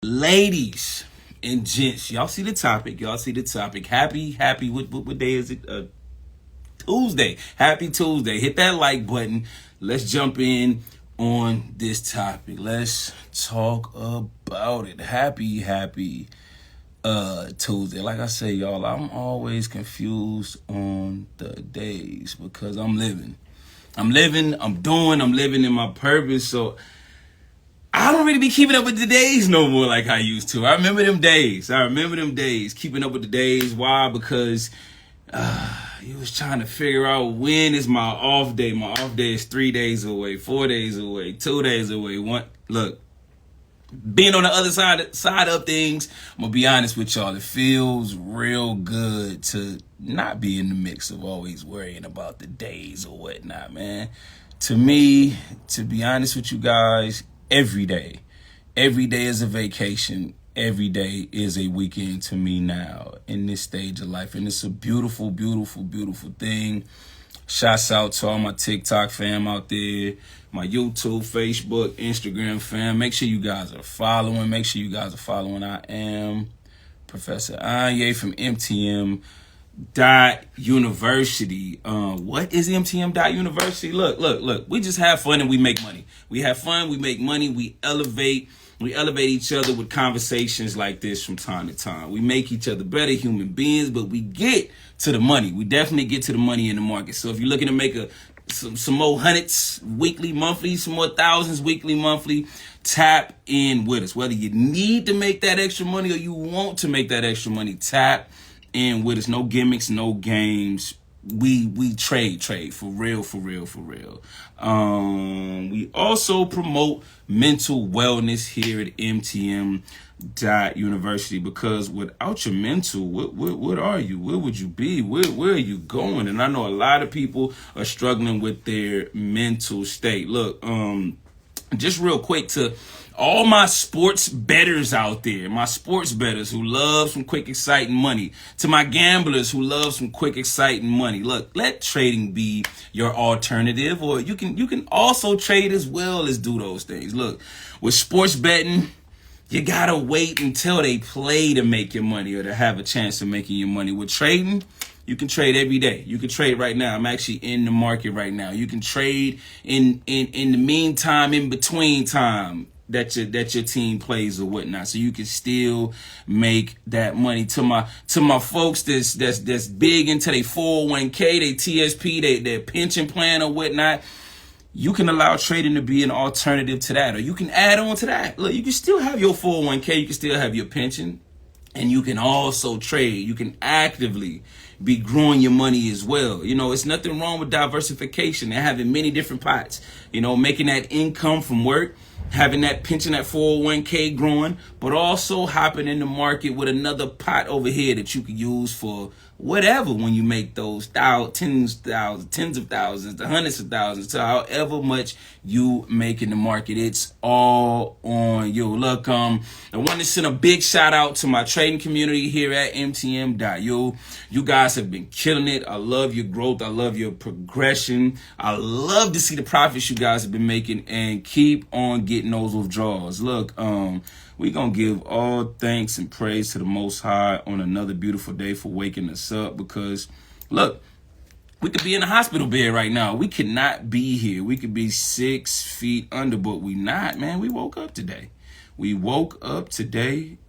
Ladies and gents, y'all see the topic. Happy. What day is it? Tuesday. Happy Tuesday. Hit that like button. Let's jump in on this topic. Let's talk about it. Happy Tuesday. Like I say, y'all, I'm always confused on the days because I'm living, I'm living in my purpose. So I don't really be keeping up with the days no more like I used to. I remember them days. Keeping up with the days. Why? Because you was trying to figure out when is my off day. My off day is 3 days away, 4 days away, 2 days away. Look, being on the other side of things, I'm gonna be honest with y'all. It feels real good to not be in the mix of always worrying about the days or whatnot, man. To me, to be honest with you guys, every day is a vacation. Every day is a weekend to me now in this stage of life. And it's a beautiful, beautiful, beautiful thing. Shouts out to all my TikTok fam out there, my YouTube, Facebook, Instagram fam. Make sure you guys are following. I am Professor Anye from MTM.University. What is MTM.University? Look. We just have fun and we make money. We have fun, we make money, we elevate each other with conversations like this from time to time. We make each other better human beings, but we get to the money. We definitely get to the money in the market. So if you're looking to make some more hundreds weekly, monthly, some more thousands weekly, monthly, tap in with us. Whether you need to make that extra money or you want to make that extra money, tap in with us. No gimmicks, no games. We trade for real. We also promote mental wellness here at MTM.University, because without your mental, what are you? Where would you be? Where are you going? And I know a lot of people are struggling with their mental state. Look, just real quick to all my sports bettors out there, my sports bettors who love some quick, exciting money, to my gamblers who love some quick, exciting money. Look, let trading be your alternative, or you can also trade as well as do those things. Look, with sports betting, you gotta wait until they play to make your money or to have a chance of making your money. With trading, you can trade every day. You can trade right now. I'm actually in the market right now. You can trade in the meantime, in between time that your team plays or whatnot, so you can still make that money. To my folks that's big into their 401k, their TSP, their pension plan or whatnot, you can allow trading to be an alternative to that, or you can add on to that. Look, you can still have your 401k, you can still have your pension, and you can also trade. You can actively be growing your money as well. You know, it's nothing wrong with diversification and having many different pots. You know, making that income from work, having that pension, that 401k growing, but also hopping in the market with another pot over here that you could use for whatever when you make those tens of thousands, the hundreds of thousands, to however much you make in the market. It's all on you. Look, I want to send a big shout out to my trading community here at MTM.U. You guys have been killing it. I love your growth. I love your progression. I love to see the profits you guys have been making, and keep on getting those withdrawals. Look, we're going to give all thanks and praise to the Most High on another beautiful day for waking us up, because, look, we could be in a hospital bed right now. We could not be here. We could be 6 feet under, but we not, man. We woke up today.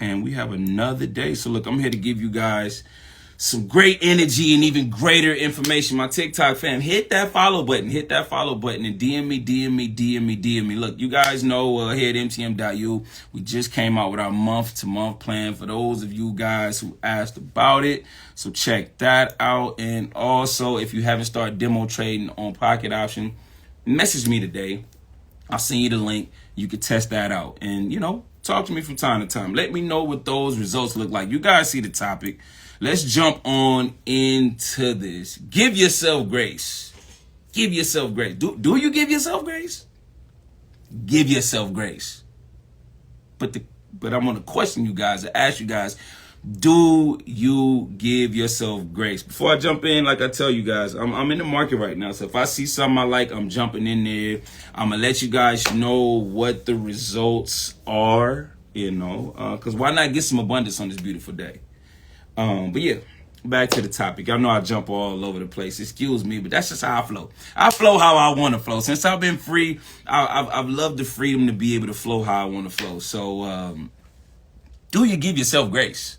And we have another day. So, look, I'm here to give you guys some great energy and even greater information. My TikTok fam, hit that follow button, and DM me. Look, you guys know here at MTM.U, we just came out with our month-to-month plan for those of you guys who asked about it. So check that out. And also, if you haven't started demo trading on Pocket Option, message me today. I'll send you the link. You can test that out. And, you know, talk to me from time to time. Let me know what those results look like. You guys see the topic. Let's jump on into this. Give yourself grace. Do you give yourself grace? Give yourself grace. But I'm going to question you guys and ask you guys, do you give yourself grace? Before I jump in, like I tell you guys, I'm in the market right now. So if I see something I like, I'm jumping in there. I'm going to let you guys know what the results are. you know, because why not get some abundance on this beautiful day? But yeah, back to the topic. I know I jump all over the place. Excuse me, but that's just how I flow. I flow how I want to flow. Since I've been free, I've loved the freedom to be able to flow how I want to flow. So do you give yourself grace?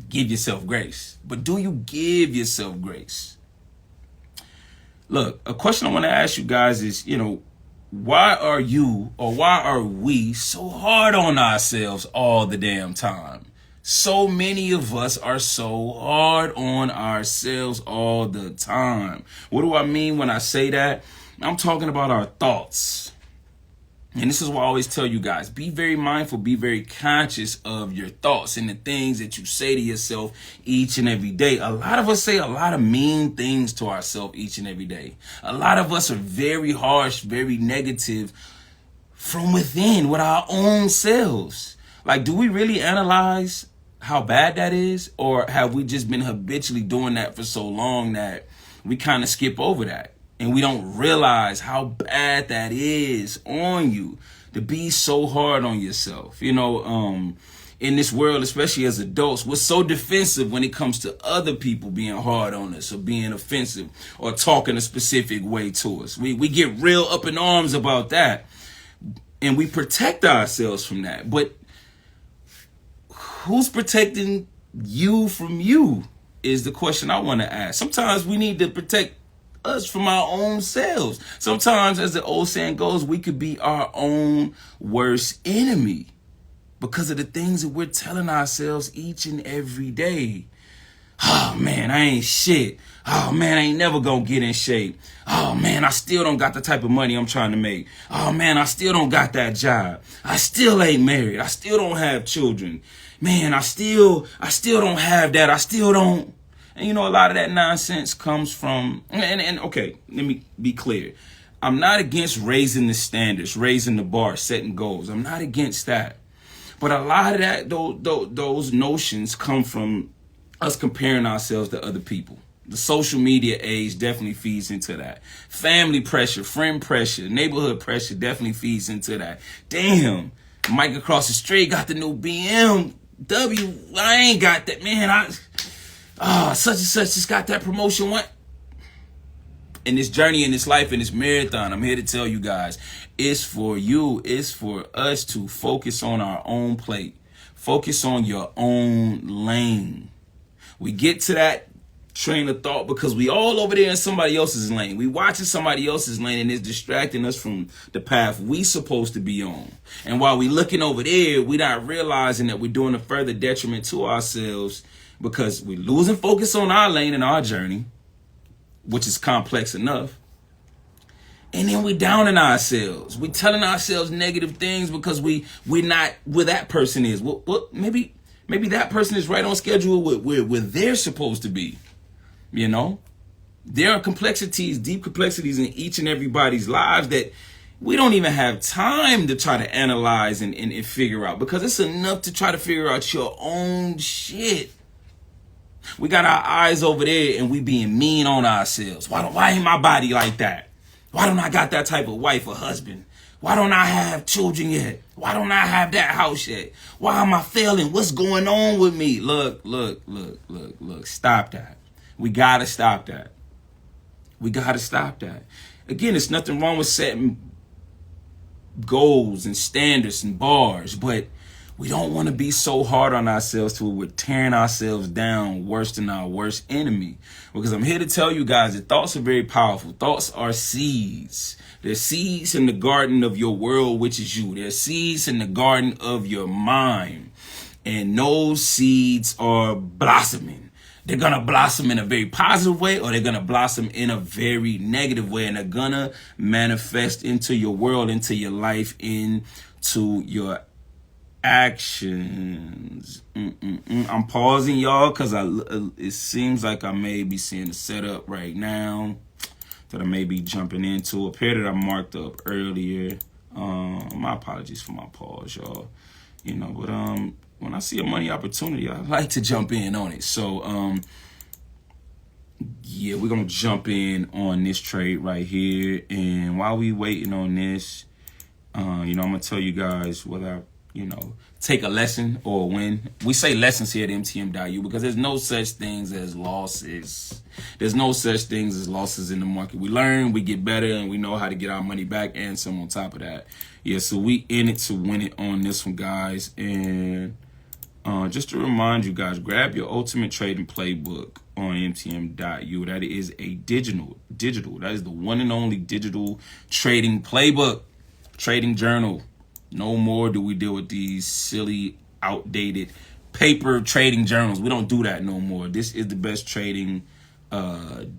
Give yourself grace. But do you give yourself grace? Look, a question I want to ask you guys is, you know, why are you or why are we so hard on ourselves all the damn time? So many of us are so hard on ourselves all the time. What do I mean when I say that? I'm talking about our thoughts. And this is why I always tell you guys, be very mindful, be very conscious of your thoughts and the things that you say to yourself each and every day. A lot of us say a lot of mean things to ourselves each and every day. A lot of us are very harsh, very negative from within with our own selves. Like, do we really analyze how bad that is? Or have we just been habitually doing that for so long that we kind of skip over that? And we don't realize how bad that is on you to be so hard on yourself. You know, in this world, especially as adults, we're so defensive when it comes to other people being hard on us or being offensive or talking a specific way to us. We get real up in arms about that. And we protect ourselves from that. But who's protecting you from you is the question I want to ask. Sometimes we need to protect us from our own selves. Sometimes, as the old saying goes, we could be our own worst enemy because of the things that we're telling ourselves each and every day. Oh man, I ain't shit. Oh man, I ain't never gonna get in shape. Oh man, I still don't got the type of money I'm trying to make. Oh man, I still don't got that job. I still ain't married. I still don't have children. Man, I still don't have that. I still don't. And you know, a lot of that nonsense comes from, and okay, let me be clear. I'm not against raising the standards, raising the bar, setting goals. I'm not against that. But a lot of that, those notions come from us comparing ourselves to other people. The social media age definitely feeds into that. Family pressure, friend pressure, neighborhood pressure definitely feeds into that. Damn, Mike across the street got the new BMW. I ain't got that, man. Such and such just got that promotion. What? In this journey, in this life, in this marathon, I'm here to tell you guys, it's for you. It's for us to focus on our own plate. Focus on your own lane. We get to that train of thought because we all over there in somebody else's lane. We watching somebody else's lane and it's distracting us from the path we supposed to be on. And while we looking over there, we not realizing that we're doing a further detriment to ourselves because we're losing focus on our lane and our journey, which is complex enough. And then we downing ourselves. We telling ourselves negative things because we're not where that person is. Well, maybe that person is right on schedule with where they're supposed to be. You know, there are complexities, deep complexities in each and everybody's lives that we don't even have time to try to analyze and figure out, because it's enough to try to figure out your own shit. We got our eyes over there and we being mean on ourselves. Why ain't my body like that? Why don't I got that type of wife or husband? Why don't I have children yet? Why don't I have that house yet? Why am I failing? What's going on with me? Look, stop that. We gotta stop that. We gotta stop that. Again, it's nothing wrong with setting goals and standards and bars, but we don't want to be so hard on ourselves till we're tearing ourselves down worse than our worst enemy. Because I'm here to tell you guys that thoughts are very powerful. Thoughts are seeds. They're seeds in the garden of your world, which is you. They're seeds in the garden of your mind. And those seeds are blossoming. They're going to blossom in a very positive way, or they're going to blossom in a very negative way. And they're going to manifest into your world, into your life, into your actions. I'm pausing, y'all, because it seems like I may be seeing a setup right now that I may be jumping into. A pair that I marked up earlier. My apologies for my pause, y'all. You know, but when I see a money opportunity, I like to jump in on it. So yeah, we're gonna jump in on this trade right here. And while we waiting on this, you know, I'm gonna tell you guys whether I take a lesson or a win. We say lessons here at MTM.U because there's no such things as losses. There's no such things as losses in the market. We learn, we get better, and we know how to get our money back and some on top of that. Yeah, so we in it to win it on this one, guys. And just to remind you guys, grab your ultimate trading playbook on MTM.U. That is a digital. That is the one and only digital trading playbook, trading journal. No more do we deal with these silly, outdated paper trading journals. We don't do that no more. This is the best trading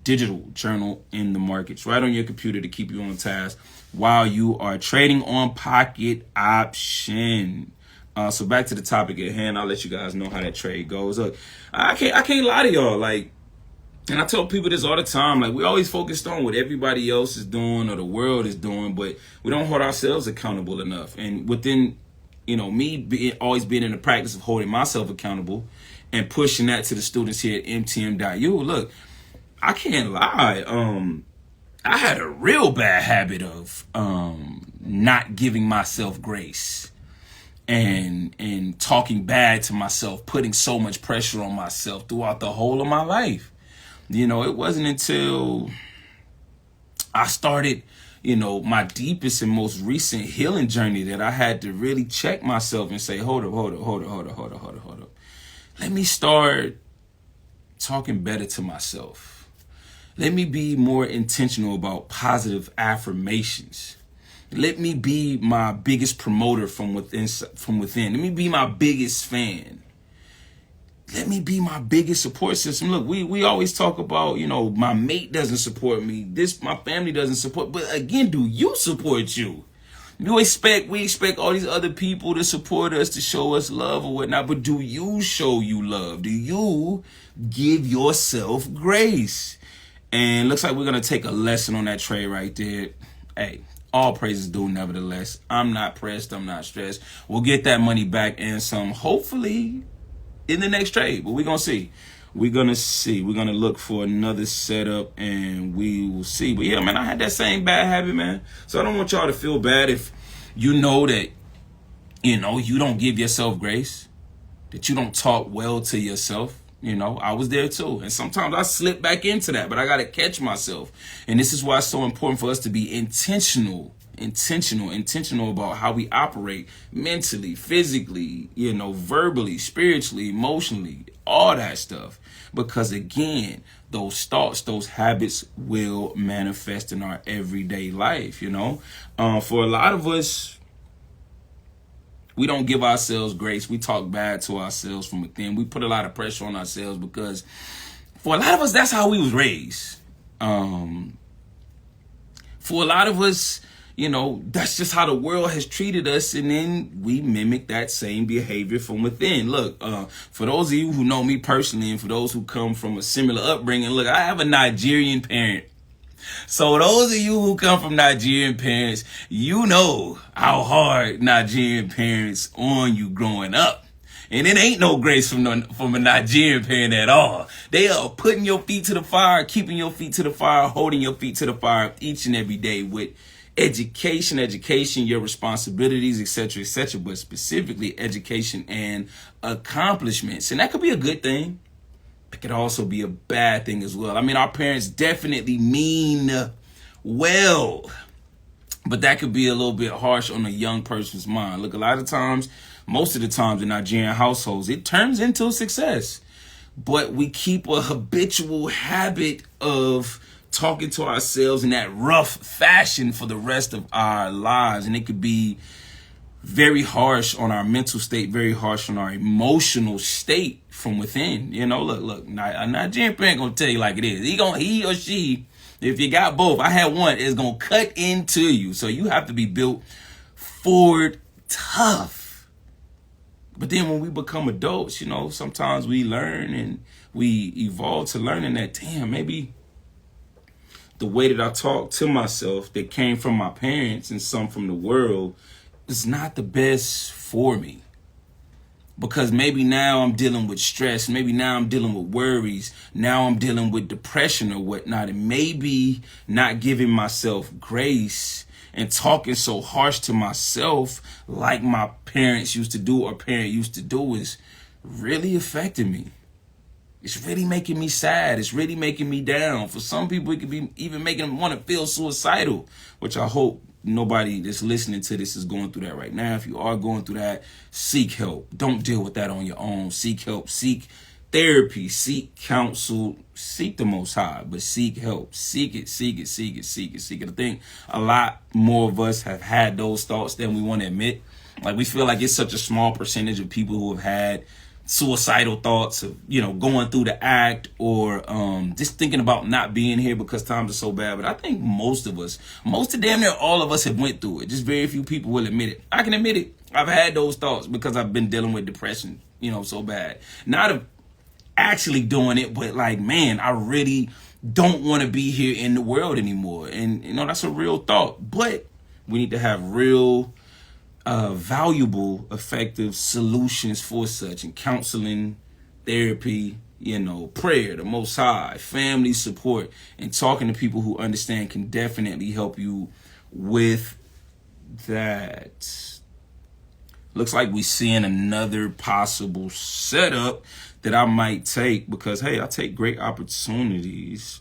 digital journal in the markets, right on your computer to keep you on task while you are trading on pocket option. So back to the topic at hand. I'll let you guys know how that trade goes. Look, I can't lie to y'all. Like, and I tell people this all the time. Like, we always focused on what everybody else is doing or the world is doing, but we don't hold ourselves accountable enough. And within, me always being in the practice of holding myself accountable and pushing that to the students here at MTM.U. Look, I can't lie. I had a real bad habit of not giving myself grace. And talking bad to myself, putting so much pressure on myself throughout the whole of my life. It wasn't until I started, my deepest and most recent healing journey that I had to really check myself and say, hold up. Let me start talking better to myself. Let me be more intentional about positive affirmations. Let me be my biggest promoter from within. Let me be my biggest fan. Let me be my biggest support system. Look, we always talk about, my mate doesn't support me. My family doesn't support. But again, do you support you? We expect all these other people to support us, to show us love or whatnot. But do you show you love? Do you give yourself grace? And looks like we're going to take a lesson on that trade right there. Hey. All praises due, nevertheless. I'm not pressed. I'm not stressed. We'll get that money back and some, hopefully, in the next trade. But we're going to see. We're going to see. We're going to look for another setup, and we will see. But, yeah, man, I had that same bad habit, man. So I don't want y'all to feel bad if you know that, you don't give yourself grace, that you don't talk well to yourself. I was there too. And sometimes I slip back into that, but I got to catch myself. And this is why it's so important for us to be intentional about how we operate mentally, physically, verbally, spiritually, emotionally, all that stuff. Because again, those thoughts, those habits will manifest in our everyday life, For a lot of us, we don't give ourselves grace. We talk bad to ourselves from within. We put a lot of pressure on ourselves because for a lot of us, that's how we was raised. For a lot of us, that's just how the world has treated us. And then we mimic that same behavior from within. Look, for those of you who know me personally and for those who come from a similar upbringing, look, I have a Nigerian parent. So those of you who come from Nigerian parents, you know how hard Nigerian parents on you growing up. And it ain't no grace from a Nigerian parent at all. They are putting your feet to the fire, keeping your feet to the fire, holding your feet to the fire each and every day with education, your responsibilities, etc., but specifically education and accomplishments. And that could be a good thing. It could also be a bad thing as well. I mean, our parents definitely mean well, but that could be a little bit harsh on a young person's mind. Look, a lot of times, most of the times in Nigerian households, it turns into success. But we keep a habitual habit of talking to ourselves in that rough fashion for the rest of our lives. And it could be very harsh on our mental state, very harsh on our emotional state from within. Look, a Nigerian parent gonna tell you like it is. He or she, if you got both, I had one, is gonna cut into you. So you have to be built forward tough. But then when we become adults, sometimes we learn and we evolve to learning that, damn, maybe the way that I talk to myself that came from my parents and some from the world is not the best for me. Because maybe now I'm dealing with stress. Maybe now I'm dealing with worries. Now I'm dealing with depression or whatnot. And maybe not giving myself grace and talking so harsh to myself like my parents used to do or parent used to do is really affecting me. It's really making me sad. It's really making me down. For some people, it could be even making them want to feel suicidal, which I hope nobody that's listening to this is going through that right now. If you are going through that, seek help. Don't deal with that on your own. Seek help. Seek therapy. Seek counsel. Seek the Most High, but seek help. Seek it. Seek it. Seek it. Seek it. Seek it. I think a lot more of us have had those thoughts than we want to admit. Like, we feel like it's such a small percentage of people who have had suicidal thoughts of, going through the act or just thinking about not being here because times are so bad. But I think most of damn near all of us have went through it. Just very few people will admit it. I can admit it. I've had those thoughts because I've been dealing with depression, so bad. Not of actually doing it, but like, man, I really don't want to be here in the world anymore. And, that's a real thought. But we need to have real valuable, effective solutions for such, and counseling, therapy, prayer, the Most High, family support, and talking to people who understand can definitely help you with that. Looks like we're seeing another possible setup that I might take because, hey, I take great opportunities.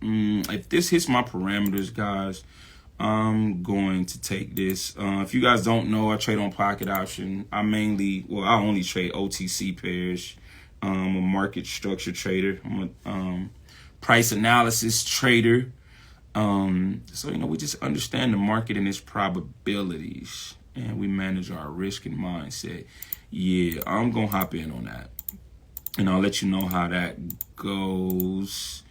If this hits my parameters, guys, I'm going to take this. If you guys don't know, I trade on pocket option. I only trade OTC pairs. I'm a market structure trader. I'm a price analysis trader. So, we just understand the market and its probabilities, and we manage our risk and mindset. Yeah, I'm going to hop in on that, and I'll let you know how that goes.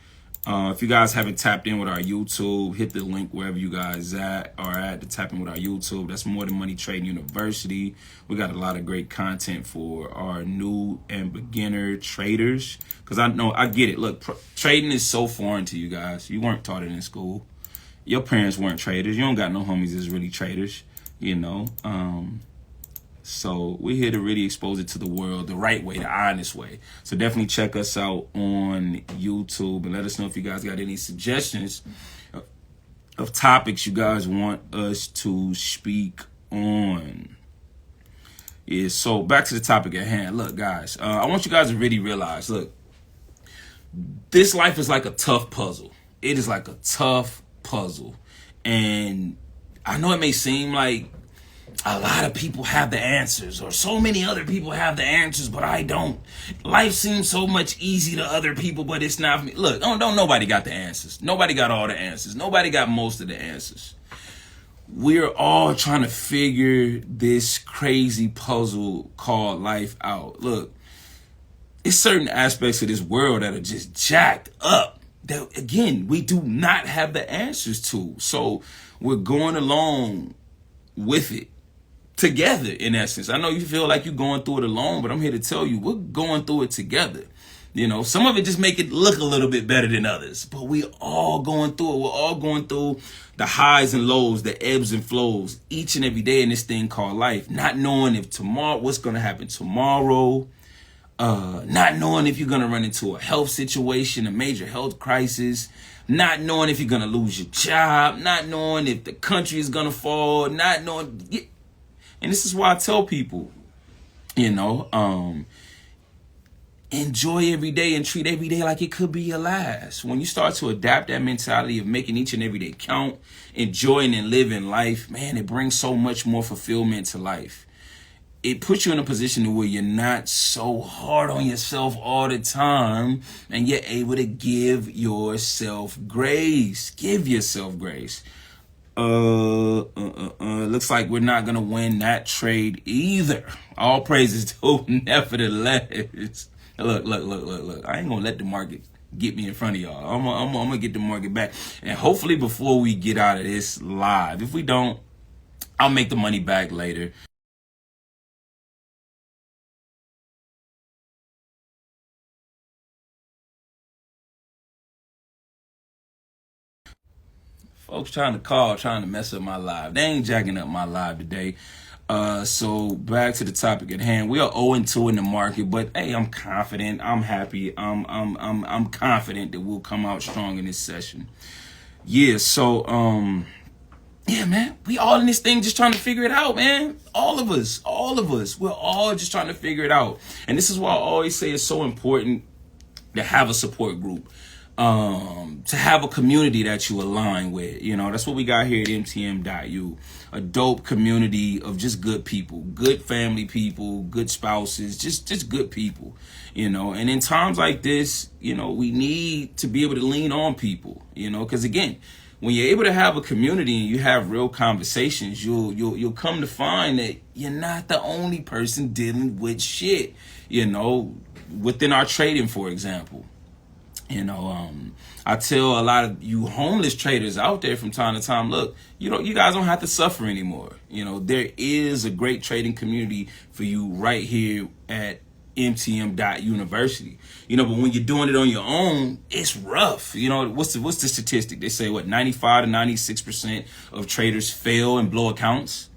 If you guys haven't tapped in with our YouTube, hit the link wherever you guys are at to tap in with our YouTube. That's More Than Money TradingUniversity. We got a lot of great content for our new and beginner traders. Because I get it. Look, trading is so foreign to you guys. You weren't taught it in school. Your parents weren't traders. You don't got no homies that's really traders, So we're here to really expose it to the world the right way, the honest way. So definitely check us out on YouTube and let us know if you guys got any suggestions of topics you guys want us to speak on. Yeah, so back to the topic at hand. Look, guys, I want you guys to really realize, look, this life is like a tough puzzle. It is like a tough puzzle. And I know it may seem like a lot of people have the answers, or so many other people have the answers, but I don't. Life seems so much easy to other people, but it's not for me. Look, don't nobody got the answers. Nobody got all the answers. Nobody got most of the answers. We're all trying to figure this crazy puzzle called life out. Look, it's certain aspects of this world that are just jacked up that, again, we do not have the answers to. So we're going along with it together, in essence. I know you feel like you're going through it alone, but I'm here to tell you we're going through it together. Some of it just make it look a little bit better than others, but we all going through it. We're all going through the highs and lows, the ebbs and flows, each and every day in this thing called life. Not knowing what's going to happen tomorrow. Not knowing if you're going to run into a health situation, a major health crisis. Not knowing if you're going to lose your job. Not knowing if the country is going to fall. Not knowing. And this is why I tell people, enjoy every day and treat every day like it could be your last. When you start to adapt that mentality of making each and every day count, enjoying and living life, man, it brings so much more fulfillment to life. It puts you in a position where you're not so hard on yourself all the time, and you're able to give yourself grace. Give yourself grace. Looks like we're not gonna win that trade either. All praises to nevertheless. Look. I ain't gonna let the market get me in front of y'all. I'm gonna get the market back, and hopefully before we get out of this live. If we don't, I'll make the money back later. Folks trying to mess up my live. They ain't jacking up my live today. So back to the topic at hand. We are 0-2 in the market, but hey, I'm confident. I'm happy. I'm confident that we'll come out strong in this session. Yeah. So yeah, man, we all in this thing just trying to figure it out, man. All of us, we're all just trying to figure it out. And this is why I always say it's so important to have a support group, to have a community that you align with. You know, that's what we got here at MTM.U, a dope community of just good people, good family people, good spouses, just good people, you know. And in times like this, you know, we need to be able to lean on people, you know, because again, when you're able to have a community and you have real conversations, you'll come to find that you're not the only person dealing with shit, you know, within our trading, for example. You know, I tell a lot of you homeless traders out there from time to time, look, you guys don't have to suffer anymore. You know, there is a great trading community for you right here at MTM.University. You know, but when you're doing it on your own, it's rough. You know, what's the statistic? They say 95 to 96% of traders fail and blow accounts.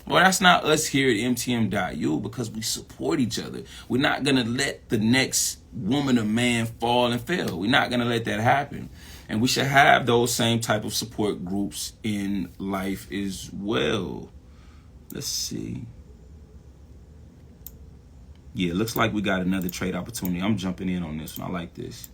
Well, that's not us here at MTM.U, because we support each other. We're not going to let the next woman or man fall and fail. We're not going to let that happen. And we should have those same type of support groups in life as well. Let's see. Yeah, looks like we got another trade opportunity. I'm jumping in on this one. I like this.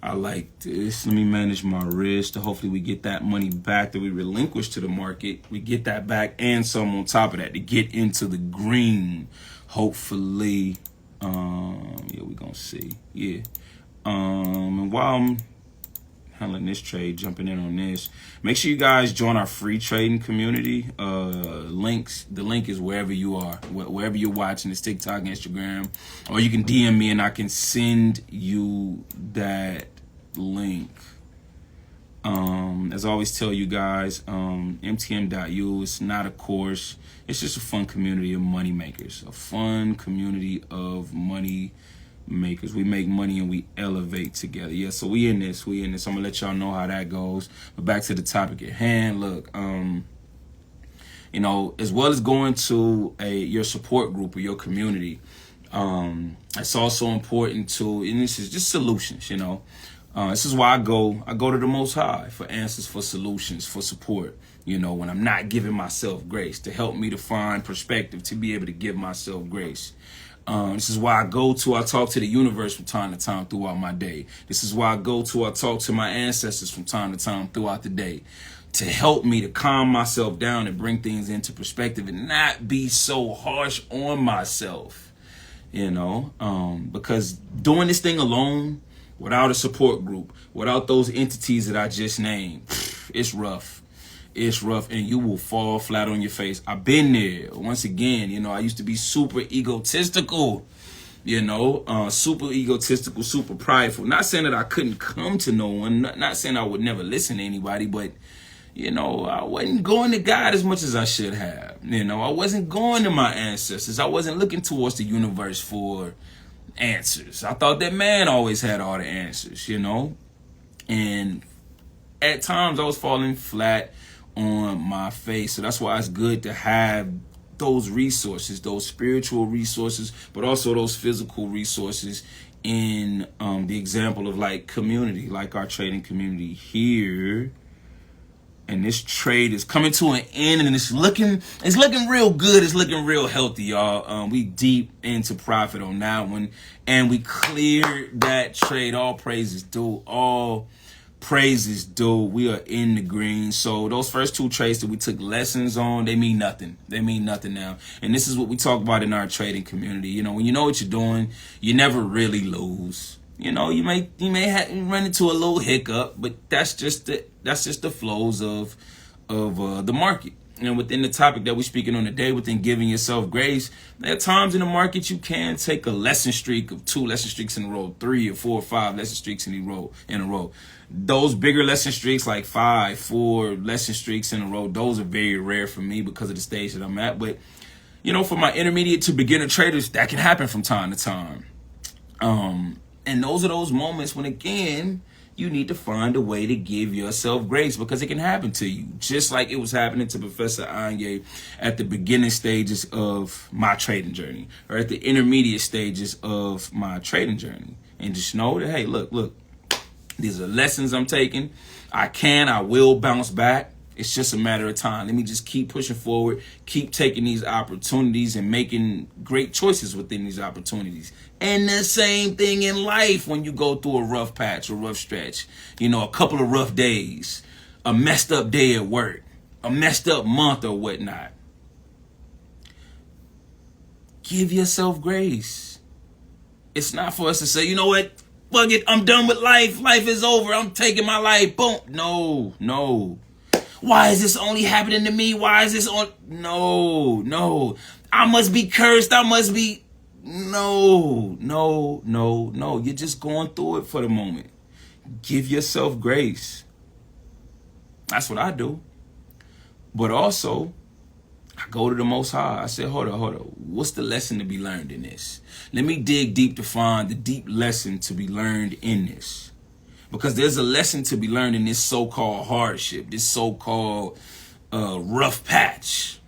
Let me manage my risk to hopefully we get that money back that we relinquished to the market. We get that back and some on top of that to get into the green. Hopefully. Yeah, we're gonna see. Yeah. And while I'm handling this trade, jumping in on this, make sure you guys join our free trading community. The link is wherever you are, wherever you're watching, it's TikTok, Instagram, or you can DM me and I can send you that link. As I always tell you guys, MTM.U is not a course. It's just a fun community of money makers, a fun community of money makers. We make money and we elevate together. Yeah, so we in this. I'm gonna let y'all know how that goes. But back to the topic at hand. Look, you know, as well as going to your support group or your community, it's also important to, and this is just solutions, you know. This is why I go to the Most High for answers, for solutions, for support. You know, when I'm not giving myself grace, to help me to find perspective, to be able to give myself grace. This is why I talk to the universe from time to time throughout my day. This is why I talk to my ancestors from time to time throughout the day, to help me to calm myself down and bring things into perspective and not be so harsh on myself, you know, because doing this thing alone, without a support group, without those entities that I just named, it's rough. It's rough, and you will fall flat on your face. I've been there. Once again, you know, I used to be super egotistical, you know, super prideful. Not saying that I couldn't come to no one, not saying I would never listen to anybody, but, you know, I wasn't going to God as much as I should have. You know, I wasn't going to my ancestors. I wasn't looking towards the universe for answers. I thought that man always had all the answers, you know, and at times I was falling flat on my face. So that's why it's good to have those resources, those spiritual resources, but also those physical resources in the example of like community, like our trading community here. And this trade is coming to an end, and it's looking real good. It's looking real healthy, y'all. We deep into profit on that one, and we cleared that trade. All praises due. We are in the green. So those first two trades that we took lessons on, they mean nothing. They mean nothing now. And this is what we talk about in our trading community. You know, when you know what you're doing, you never really lose. You know, you may run into a little hiccup, but that's just the flows of the market. And within the topic that we're speaking on today, within giving yourself grace, at times in the market you can take a lesson streak of 2 lesson streaks in a row, 3 or 4 or 5 lesson streaks in a row. Those bigger lesson streaks, like 5, 4 lesson streaks in a row, those are very rare for me because of the stage that I'm at. But, you know, for my intermediate to beginner traders, that can happen from time to time. And those are those moments when, again, you need to find a way to give yourself grace, because it can happen to you, just like it was happening to Professor Anyag at the beginning stages of my trading journey, or at the intermediate stages of my trading journey. And just know that, hey, look, these are lessons I'm taking. I will bounce back. It's just a matter of time. Let me just keep pushing forward, keep taking these opportunities and making great choices within these opportunities. And the same thing in life when you go through a rough patch, a rough stretch, you know, a couple of rough days, a messed up day at work, a messed up month or whatnot. Give yourself grace. It's not for us to say, you know what, fuck it, I'm done with life. Life is over. I'm taking my life. Boom. No. Why is this only happening to me? Why is this on? No. I must be cursed. I must be. No. You're just going through it for the moment. Give yourself grace. That's what I do. But also, I go to the Most High. I said, hold on. What's the lesson to be learned in this? Let me dig deep to find the deep lesson to be learned in this. Because there's a lesson to be learned in this so-called hardship, this so-called rough patch.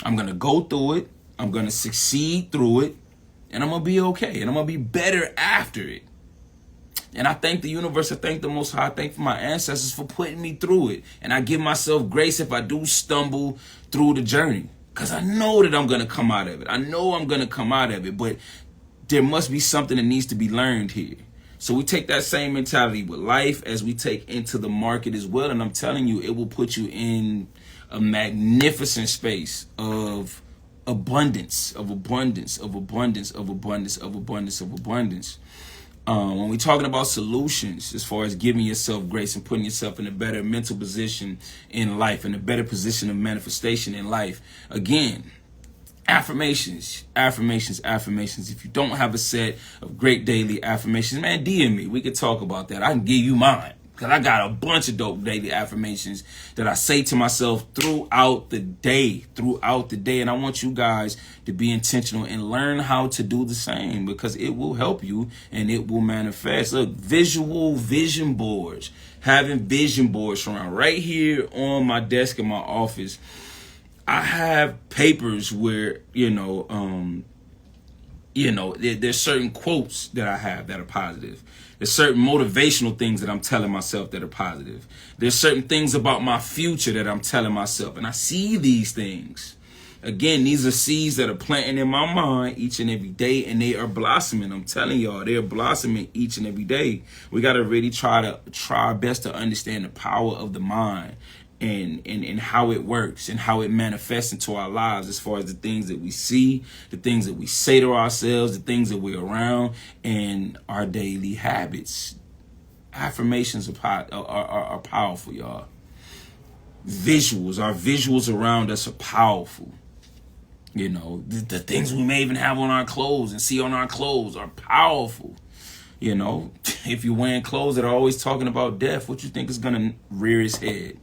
I'm going to go through it. I'm going to succeed through it. And I'm going to be okay. And I'm going to be better after it. And I thank the universe. I thank the Most High. I thank my ancestors for putting me through it. And I give myself grace if I do stumble through the journey. Because I know that I'm going to come out of it. I know I'm going to come out of it. But there must be something that needs to be learned here. So we take that same mentality with life as we take into the market as well. And I'm telling you, it will put you in a magnificent space of abundance. When we're talking about solutions, as far as giving yourself grace and putting yourself in a better mental position in life, in a better position of manifestation in life, again, affirmations. If you don't have a set of great daily affirmations, man, DM me. We could talk about that. I can give you mine. Because I got a bunch of dope daily affirmations that I say to myself throughout the day. And I want you guys to be intentional and learn how to do the same, because it will help you and it will manifest. Look, visual vision boards. Having vision boards around right here on my desk in my office. I have papers where, there's certain quotes that I have that are positive. There's certain motivational things that I'm telling myself that are positive. There's certain things about my future that I'm telling myself. And I see these things. Again, these are seeds that are planting in my mind each and every day, and they are blossoming. I'm telling y'all, they're blossoming each and every day. We got to really try our best to understand the power of the mind. And how it works and how it manifests into our lives, as far as the things that we see, the things that we say to ourselves, the things that we're around, and our daily habits. Affirmations are powerful, y'all. Visuals, our visuals around us are powerful. The things we may even have on our clothes and see on our clothes are powerful. If you're wearing clothes that are always talking about death, what you think is going to rear its head?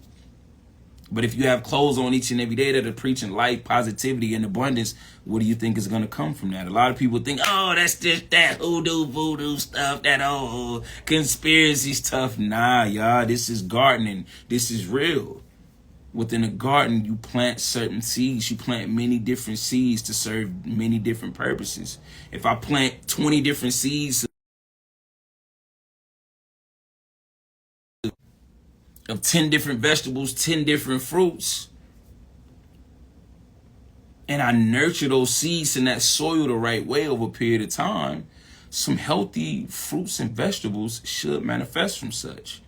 But if you have clothes on each and every day that are preaching life, positivity, and abundance, what do you think is going to come from that? A lot of people think, oh, that's just that hoodoo, voodoo stuff, that old conspiracy stuff. Nah, y'all, this is gardening. This is real. Within a garden, you plant certain seeds. You plant many different seeds to serve many different purposes. If I plant 20 different seeds of 10 different vegetables, 10 different fruits, and I nurture those seeds in that soil the right way over a period of time, some healthy fruits and vegetables should manifest from such,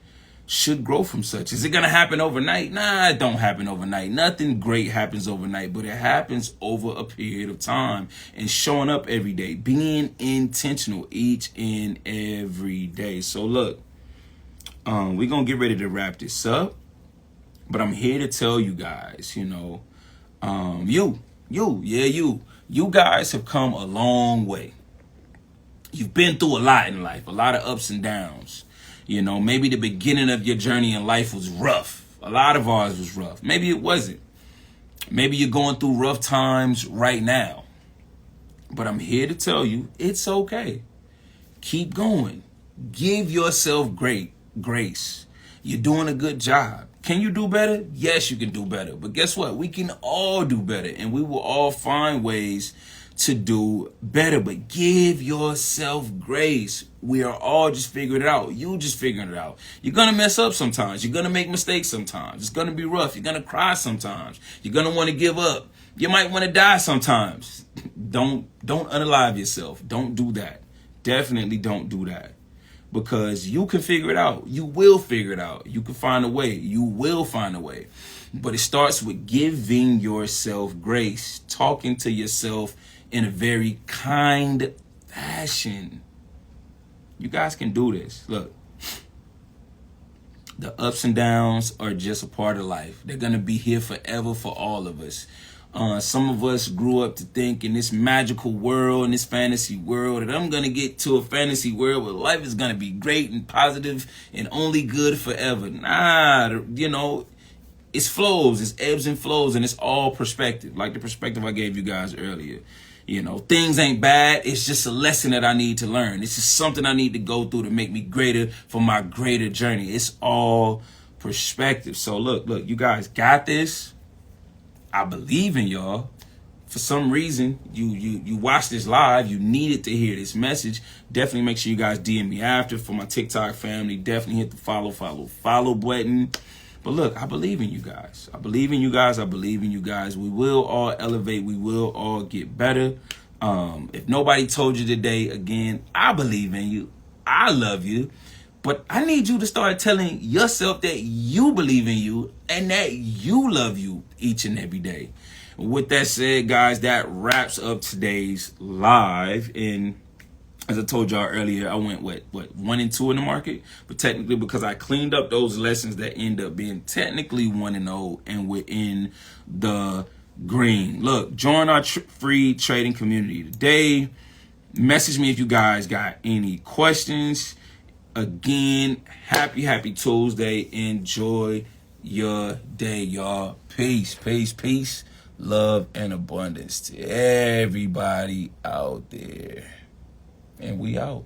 should grow from such. Is it going to happen overnight? Nah, it don't happen overnight. Nothing great happens overnight, but it happens over a period of time, and showing up every day, being intentional each and every day. So look, we're going to get ready to wrap this up, but I'm here to tell you guys, you guys have come a long way. You've been through a lot in life, a lot of ups and downs. Maybe the beginning of your journey in life was rough. A lot of ours was rough. Maybe it wasn't. Maybe you're going through rough times right now, but I'm here to tell you it's okay. Keep going. Give yourself grace. You're doing a good job. Can you do better? Yes, you can do better. But guess what? We can all do better, and we will all find ways to do better. But give yourself grace. We are all just figuring it out. You just figuring it out. You're going to mess up sometimes. You're going to make mistakes sometimes. It's going to be rough. You're going to cry sometimes. You're going to want to give up. You might want to die sometimes. Don't unalive yourself. Don't do that. Definitely don't do that. Because you can figure it out. You will figure it out. You can find a way. You will find a way. But it starts with giving yourself grace, talking to yourself in a very kind fashion. You guys can do this. Look, the ups and downs are just a part of life. They're going to be here forever for all of us. Some of us grew up to think in this magical world, in this fantasy world, that I'm going to get to a fantasy world where life is going to be great and positive and only good forever. Nah, you know, it's flows, it's ebbs and flows, and it's all perspective. Like the perspective I gave you guys earlier. You know, things ain't bad. It's just a lesson that I need to learn. It's just something I need to go through to make me greater for my greater journey. It's all perspective. So look, you guys got this. I believe in y'all. For some reason, you watch this live. You needed to hear this message. Definitely make sure you guys DM me after. For my TikTok family, definitely hit the follow button. But look, I believe in you guys. I believe in you guys. I believe in you guys. We will all elevate. We will all get better. If nobody told you today, again, I believe in you. I love you. But I need you to start telling yourself that you believe in you and that you love you each and every day. With that said, guys, that wraps up today's live. And as I told y'all earlier, I went, 1 and 2 in the market. But technically, because I cleaned up those lessons, that end up being technically 1 and 0, and we're in the green. Look, join our free trading community today. Message me if you guys got any questions. Again, happy Tuesday. Enjoy your day, y'all. Peace. Love and abundance to everybody out there. And we out.